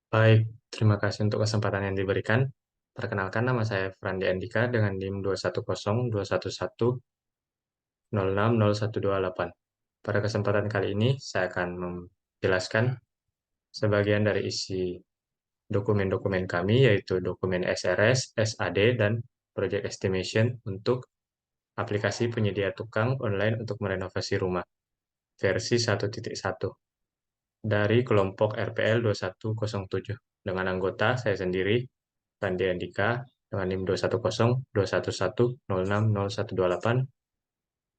Baik, terima kasih untuk kesempatan yang diberikan. Perkenalkan, nama saya Frandi Andika dengan NIM 2102110600128. Pada kesempatan kali ini, saya akan menjelaskan sebagian dari isi dokumen-dokumen kami, yaitu dokumen SRS, SAD, dan Project Estimation untuk aplikasi penyedia tukang online untuk merenovasi rumah, versi 1.1, dari kelompok RPL 2107. Dengan anggota saya sendiri, Randi Andika, dengan NIM 2102110600128,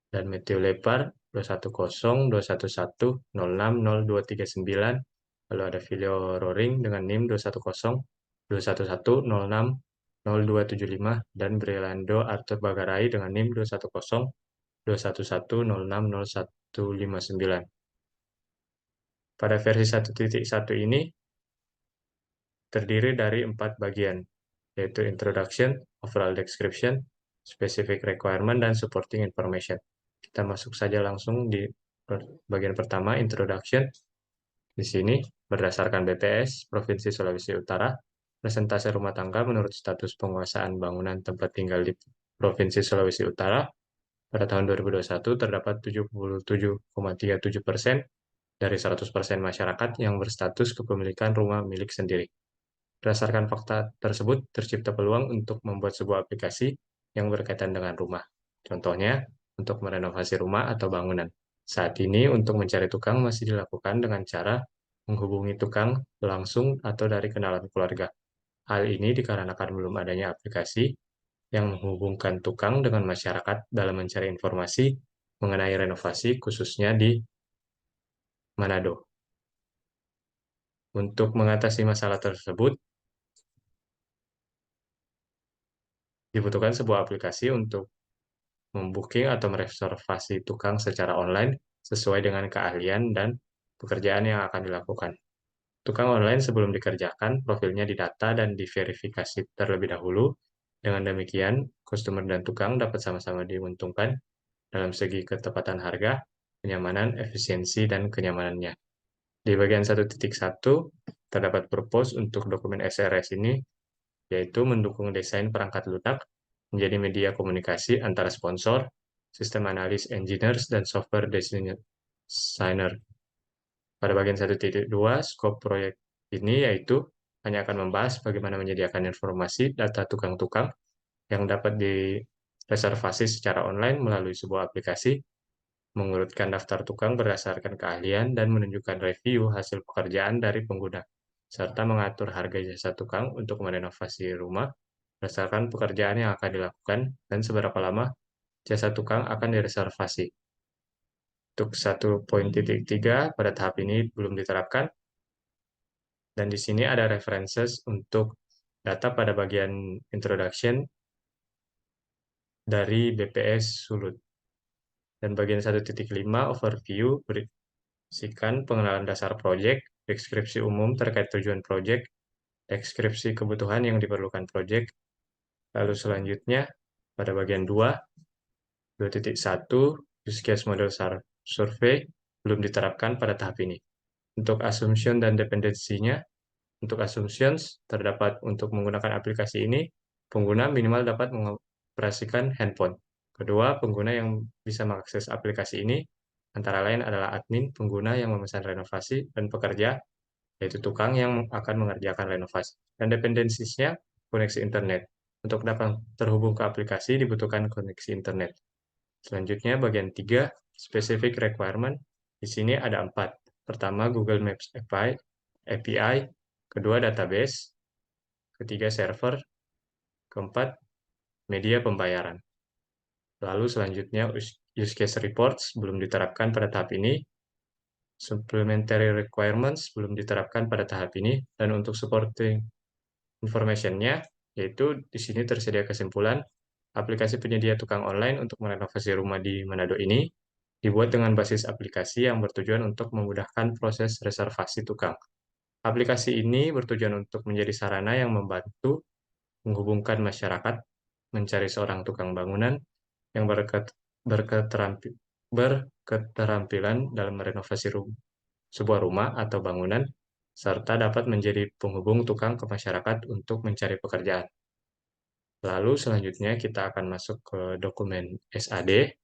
dan Matthew Lepar 2102110600239. Lalu ada Filio Roring dengan NIM 2102110600275, dan Brilando Arthur Bagarai dengan NIM 2102110600159. Pada versi 1.1 ini terdiri dari 4 bagian, yaitu Introduction, Overall Description, Specific Requirement, dan Supporting Information. Kita masuk saja langsung di bagian pertama, Introduction. Di sini, berdasarkan BPS Provinsi Sulawesi Utara, presentase rumah tangga menurut status penguasaan bangunan tempat tinggal di Provinsi Sulawesi Utara pada tahun 2021 terdapat 77,37% dari 100% masyarakat yang berstatus kepemilikan rumah milik sendiri. Berdasarkan fakta tersebut, tercipta peluang untuk membuat sebuah aplikasi yang berkaitan dengan rumah. Contohnya, untuk merenovasi rumah atau bangunan. Saat ini, untuk mencari tukang masih dilakukan dengan cara menghubungi tukang langsung atau dari kenalan keluarga. Hal ini dikarenakan belum adanya aplikasi yang menghubungkan tukang dengan masyarakat dalam mencari informasi mengenai renovasi, khususnya di Manado. Untuk mengatasi masalah tersebut, dibutuhkan sebuah aplikasi untuk membooking atau mereservasi tukang secara online sesuai dengan keahlian dan pekerjaan yang akan dilakukan. Tukang online sebelum dikerjakan, profilnya didata dan diverifikasi terlebih dahulu. Dengan demikian, customer dan tukang dapat sama-sama diuntungkan dalam segi ketepatan harga, kenyamanan, efisiensi, dan kenyamanannya. Di bagian 1.1, terdapat purpose untuk dokumen SRS ini, yaitu mendukung desain perangkat lunak menjadi media komunikasi antara sponsor, sistem analis engineers, dan software designer. Pada bagian 1.2, skop proyek ini yaitu hanya akan membahas bagaimana menyediakan informasi data tukang-tukang yang dapat direservasi secara online melalui sebuah aplikasi, mengurutkan daftar tukang berdasarkan keahlian, dan menunjukkan review hasil pekerjaan dari pengguna, serta mengatur harga jasa tukang untuk merenovasi rumah berdasarkan pekerjaan yang akan dilakukan dan seberapa lama jasa tukang akan direservasi. Untuk 1.3 pada tahap ini belum diterapkan, dan di sini ada references untuk data pada bagian introduction dari BPS Sulut. Dan bagian 1.5 overview berisikan pengenalan dasar proyek, deskripsi umum terkait tujuan proyek, deskripsi kebutuhan yang diperlukan proyek. Lalu selanjutnya pada bagian 2.1 use case model survey belum diterapkan pada tahap ini. Untuk assumption dan dependensinya, untuk assumptions terdapat untuk menggunakan aplikasi ini, pengguna minimal dapat mengoperasikan handphone. Kedua, pengguna yang bisa mengakses aplikasi ini antara lain adalah admin, pengguna yang memesan renovasi, dan pekerja, yaitu tukang yang akan mengerjakan renovasi. Dan dependensinya, koneksi internet. Untuk dapat terhubung ke aplikasi dibutuhkan koneksi internet. Selanjutnya, bagian 3, specific requirement. Di sini ada 4. Pertama, Google Maps API, kedua, database, ketiga, server, keempat, media pembayaran. Lalu selanjutnya, use case reports belum diterapkan pada tahap ini, supplementary requirements belum diterapkan pada tahap ini, dan untuk supporting information-nya, yaitu di sini tersedia kesimpulan, aplikasi penyedia tukang online untuk merenovasi rumah di Manado ini dibuat dengan basis aplikasi yang bertujuan untuk memudahkan proses reservasi tukang. Aplikasi ini bertujuan untuk menjadi sarana yang membantu menghubungkan masyarakat mencari seorang tukang bangunan yang berketerampilan dalam merenovasi sebuah rumah atau bangunan serta dapat menjadi penghubung tukang ke masyarakat untuk mencari pekerjaan. Lalu selanjutnya kita akan masuk ke dokumen SAD.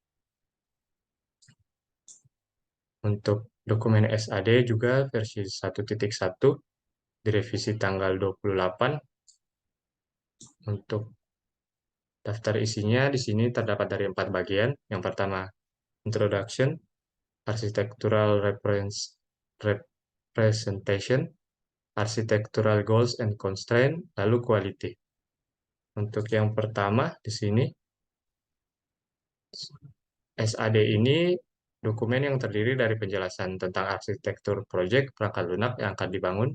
Untuk dokumen SAD juga versi 1.1 direvisi tanggal 28. Untuk daftar isinya di sini terdapat dari 4 bagian. Yang pertama, Introduction, Architectural Representation, Architectural Goals and Constraints, lalu Quality. Untuk yang pertama di sini, SAD ini dokumen yang terdiri dari penjelasan tentang arsitektur proyek perangkat lunak yang akan dibangun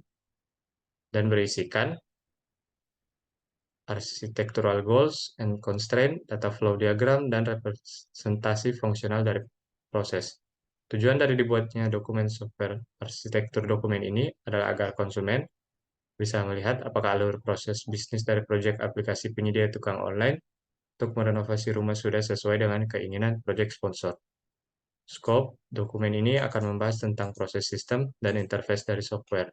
dan berisikan architectural goals and constraint, data flow diagram, dan representasi fungsional dari proses. Tujuan dari dibuatnya dokumen software arsitektur dokumen ini adalah agar konsumen bisa melihat apakah alur proses bisnis dari proyek aplikasi penyedia tukang online untuk merenovasi rumah sudah sesuai dengan keinginan proyek sponsor. Scope dokumen ini akan membahas tentang proses sistem dan interface dari software.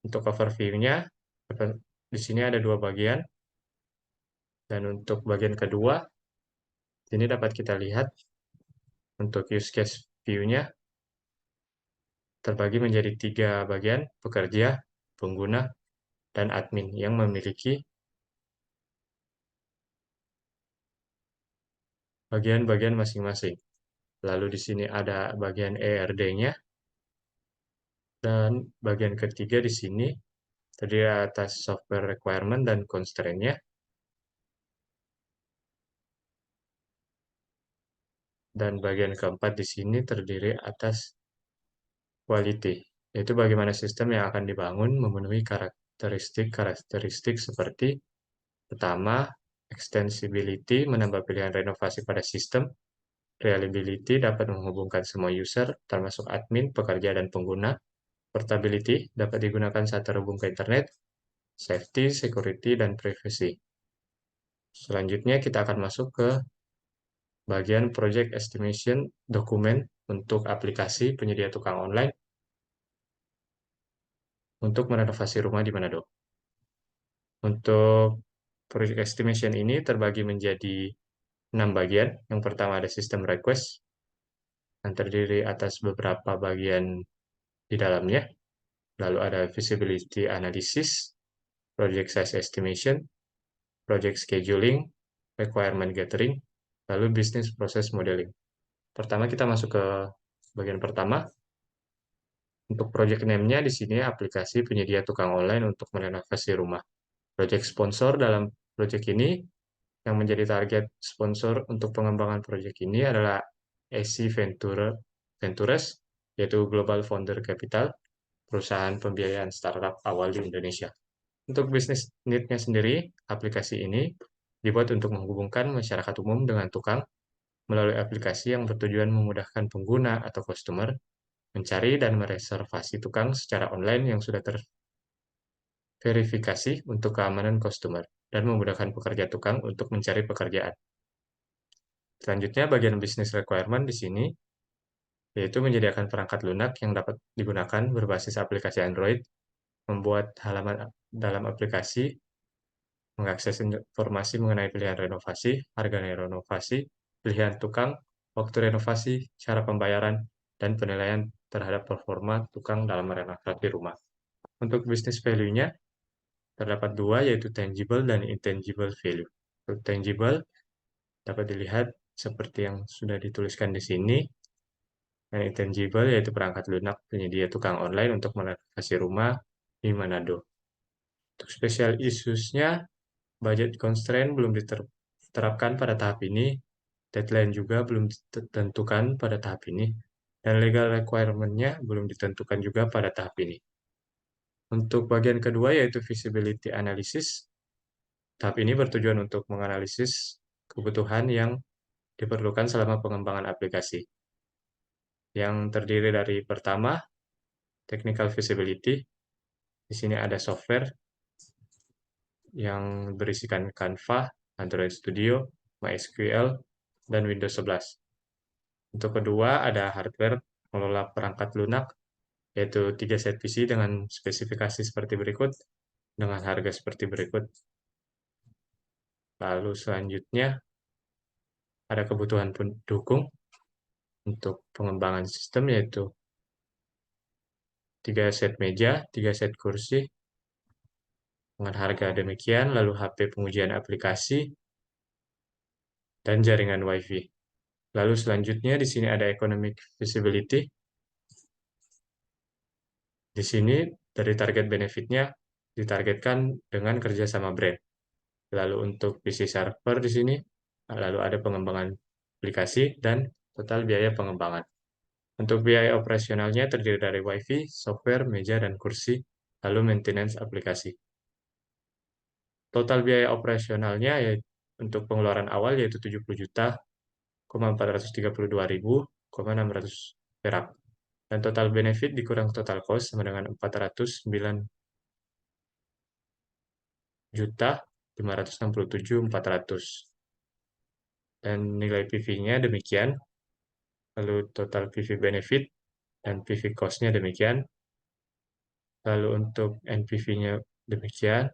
Untuk overview-nya, di sini ada 2 bagian. Dan untuk bagian kedua, ini dapat kita lihat untuk use case view-nya terbagi menjadi 3 bagian, pekerja, pengguna, dan admin yang memiliki bagian-bagian masing-masing. Lalu di sini ada bagian ERD-nya, dan bagian ketiga di sini terdiri atas software requirement dan constraint-nya, dan bagian keempat di sini terdiri atas quality, yaitu bagaimana sistem yang akan dibangun memenuhi karakteristik seperti pertama, extensibility menambah pilihan renovasi pada sistem, reliability dapat menghubungkan semua user, termasuk admin, pekerja, dan pengguna, portability dapat digunakan saat terhubung ke internet, safety, security, dan privacy. Selanjutnya kita akan masuk ke bagian project estimation dokumen untuk aplikasi penyedia tukang online untuk merenovasi rumah di Manado. Untuk project estimation ini terbagi menjadi 6 bagian. Yang pertama ada sistem request, yang terdiri atas beberapa bagian di dalamnya. Lalu ada feasibility analysis, project size estimation, project scheduling, requirement gathering, lalu business process modeling. Pertama kita masuk ke bagian pertama. Untuk project name-nya di sini aplikasi penyedia tukang online untuk merenovasi rumah. Project sponsor dalam project ini yang menjadi target sponsor untuk pengembangan proyek ini adalah AC Ventures, yaitu Global Founder Capital, perusahaan pembiayaan startup awal di Indonesia. Untuk bisnis need-nya sendiri, aplikasi ini dibuat untuk menghubungkan masyarakat umum dengan tukang melalui aplikasi yang bertujuan memudahkan pengguna atau customer mencari dan mereservasi tukang secara online yang sudah terverifikasi untuk keamanan customer dan memudahkan pekerja tukang untuk mencari pekerjaan. Selanjutnya, bagian business requirement di sini, yaitu menyediakan perangkat lunak yang dapat digunakan berbasis aplikasi Android, membuat halaman dalam aplikasi, mengakses informasi mengenai pilihan renovasi, harga renovasi, pilihan tukang, waktu renovasi, cara pembayaran, dan penilaian terhadap performa tukang dalam merenovasi rumah. Untuk business value-nya, terdapat 2, yaitu tangible dan intangible value. Untuk tangible, dapat dilihat seperti yang sudah dituliskan di sini. Yang intangible yaitu perangkat lunak penyedia tukang online untuk merenovasi rumah di Manado. Untuk special issues-nya, budget constraint belum diterapkan pada tahap ini, deadline juga belum ditentukan pada tahap ini, dan legal requirement-nya belum ditentukan juga pada tahap ini. Untuk bagian kedua yaitu feasibility analysis, tahap ini bertujuan untuk menganalisis kebutuhan yang diperlukan selama pengembangan aplikasi, yang terdiri dari pertama, technical feasibility. Di sini ada software yang berisikan Canva, Android Studio, MySQL, dan Windows 11. Untuk kedua, ada hardware mengelola perangkat lunak yaitu 3 set PC dengan spesifikasi seperti berikut, dengan harga seperti berikut. Lalu selanjutnya ada kebutuhan pendukung untuk pengembangan sistem, yaitu 3 set meja, 3 set kursi, dengan harga demikian, lalu HP pengujian aplikasi, dan jaringan WiFi. Lalu selanjutnya di sini ada economic feasibility. Di sini dari target benefitnya ditargetkan dengan kerjasama brand. Lalu untuk PC server di sini, lalu ada pengembangan aplikasi dan total biaya pengembangan. Untuk biaya operasionalnya terdiri dari WiFi, software, meja, dan kursi, lalu maintenance aplikasi. Total biaya operasionalnya ya, untuk pengeluaran awal yaitu 70 juta, 432.600 perak. Dan total benefit dikurang total cost sama dengan 409 juta 567.400. Dan nilai PV-nya demikian. Lalu total PV benefit dan PV cost-nya demikian. Lalu untuk NPV-nya demikian.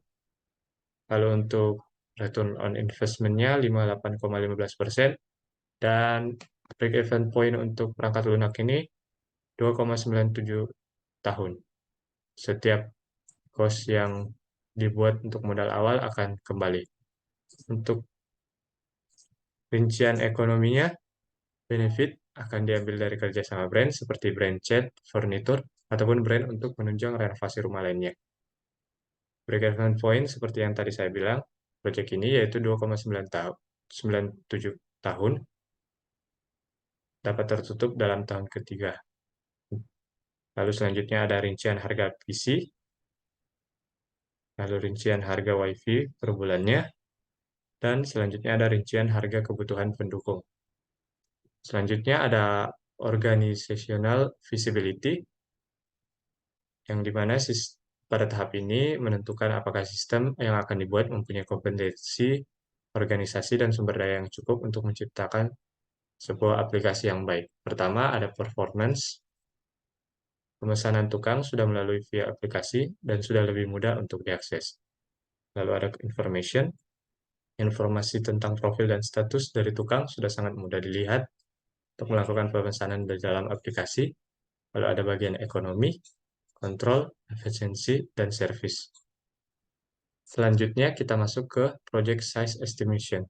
Lalu untuk return on investment-nya 58,15%. Dan break-even point untuk perangkat lunak ini 2,97 tahun. Setiap cost yang dibuat untuk modal awal akan kembali. Untuk rincian ekonominya, benefit akan diambil dari kerjasama brand seperti brand cat, furnitur, ataupun brand untuk menunjang renovasi rumah lainnya. Break-even point seperti yang tadi saya bilang, proyek ini yaitu 2,9 tahun, 97 tahun, dapat tertutup dalam tahun ketiga. Lalu selanjutnya ada rincian harga PC, lalu rincian harga WiFi per bulannya, dan selanjutnya ada rincian harga kebutuhan pendukung. Selanjutnya ada organizational feasibility, yang dimana pada tahap ini menentukan apakah sistem yang akan dibuat mempunyai kompetensi, organisasi, dan sumber daya yang cukup untuk menciptakan sebuah aplikasi yang baik. Pertama, ada performance. Pemesanan tukang sudah melalui via aplikasi dan sudah lebih mudah untuk diakses. Lalu ada information. Informasi tentang profil dan status dari tukang sudah sangat mudah dilihat untuk melakukan pemesanan di dalam aplikasi. Lalu ada bagian ekonomi, kontrol, efisiensi, dan service. Selanjutnya kita masuk ke project size estimation.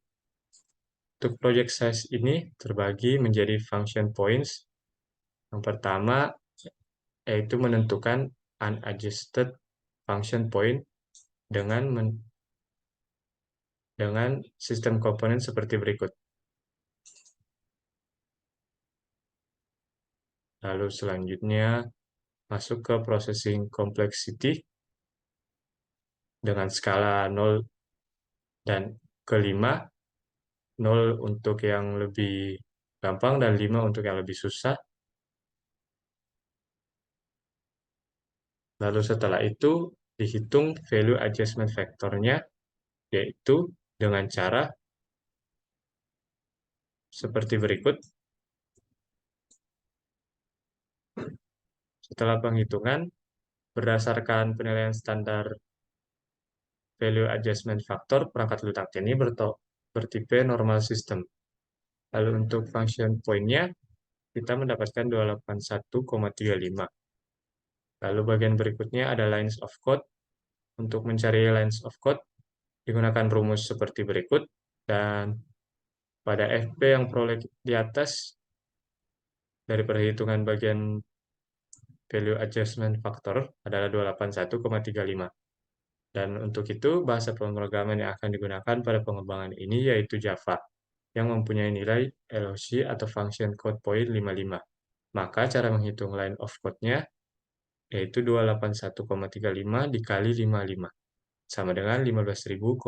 Untuk project size ini terbagi menjadi function points. Yang pertama yaitu menentukan unadjusted function point dengan sistem komponen seperti berikut. Lalu selanjutnya masuk ke processing complexity dengan skala 0 dan ke 5. 0 untuk yang lebih gampang dan 5 untuk yang lebih susah. Lalu setelah itu dihitung value adjustment factor-nya, yaitu dengan cara seperti berikut. Setelah penghitungan, berdasarkan penilaian standar value adjustment factor, perangkat lunak ini bertipe normal system. Lalu untuk function point-nya, kita mendapatkan 281,35. Lalu bagian berikutnya ada lines of code. Untuk mencari lines of code, digunakan rumus seperti berikut. Dan pada FP yang peroleh di atas, dari perhitungan bagian value adjustment factor adalah 281,35. Dan untuk itu, bahasa pemrograman yang akan digunakan pada pengembangan ini yaitu Java, yang mempunyai nilai LOC atau function code point 55. Maka cara menghitung line of code-nya yaitu 281,35 dikali 55, sama dengan 15.474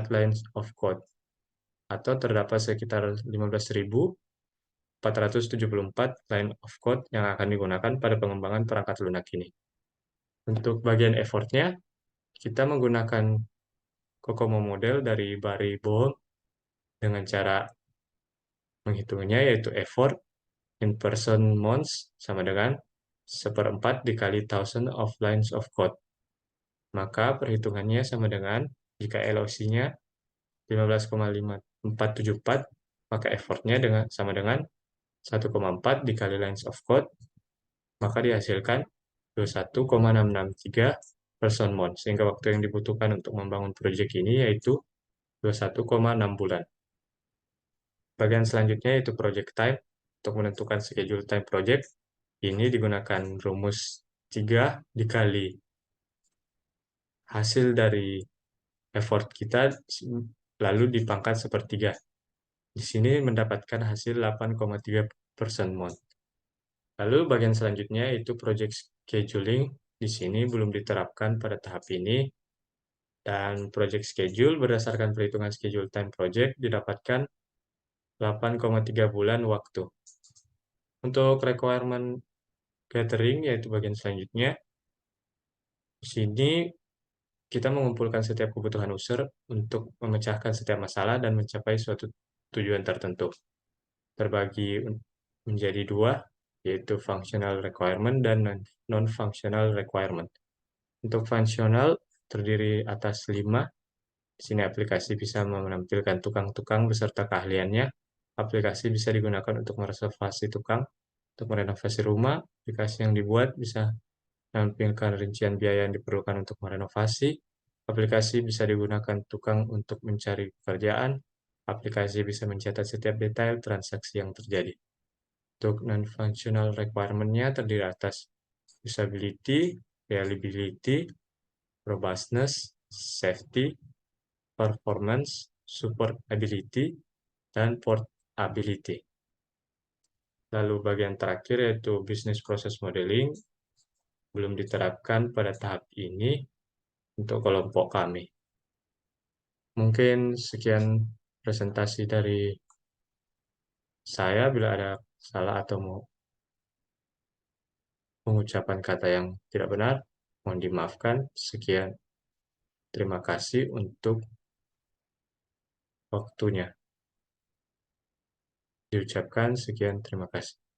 lines of code. Atau terdapat sekitar 15.474 line of code yang akan digunakan pada pengembangan perangkat lunak ini. Untuk bagian effort-nya, kita menggunakan COCOMO model dari Barry Bohm dengan cara menghitungnya yaitu effort in person months sama dengan seperempat dikali thousand of lines of code. Maka perhitungannya sama dengan, jika LOC-nya 15,5474, maka effortnya sama dengan 1,4 dikali lines of code, maka dihasilkan 21,663 person month, sehingga waktu yang dibutuhkan untuk membangun proyek ini yaitu 21,6 bulan. Bagian selanjutnya yaitu project time. Untuk menentukan schedule time project, ini digunakan rumus 3 dikali hasil dari effort kita, lalu dipangkat sepertiga. Di sini mendapatkan hasil 8,3% month. Lalu bagian selanjutnya yaitu project scheduling. Di sini belum diterapkan pada tahap ini, dan project schedule berdasarkan perhitungan schedule time project didapatkan 8,3 bulan waktu. Untuk requirement gathering, yaitu bagian selanjutnya, di sini kita mengumpulkan setiap kebutuhan user untuk memecahkan setiap masalah dan mencapai suatu tujuan tertentu. Terbagi menjadi dua, yaitu functional requirement dan non-functional requirement. Untuk fungsional terdiri atas 5. Di sini aplikasi bisa menampilkan tukang-tukang beserta keahliannya. Aplikasi bisa digunakan untuk mereservasi tukang, untuk merenovasi rumah. Aplikasi yang dibuat bisa menampilkan rincian biaya yang diperlukan untuk merenovasi. Aplikasi bisa digunakan tukang untuk mencari pekerjaan. Aplikasi bisa mencatat setiap detail transaksi yang terjadi. Untuk non-functional requirement-nya terdiri atas usability, reliability, robustness, safety, performance, supportability, dan portability. Lalu bagian terakhir yaitu business process modeling, belum diterapkan pada tahap ini untuk kelompok kami. Mungkin sekian presentasi dari saya. Bila ada salah atau pengucapan kata yang tidak benar, mohon dimaafkan. Sekian, terima kasih untuk waktunya. Diucapkan sekian, terima kasih.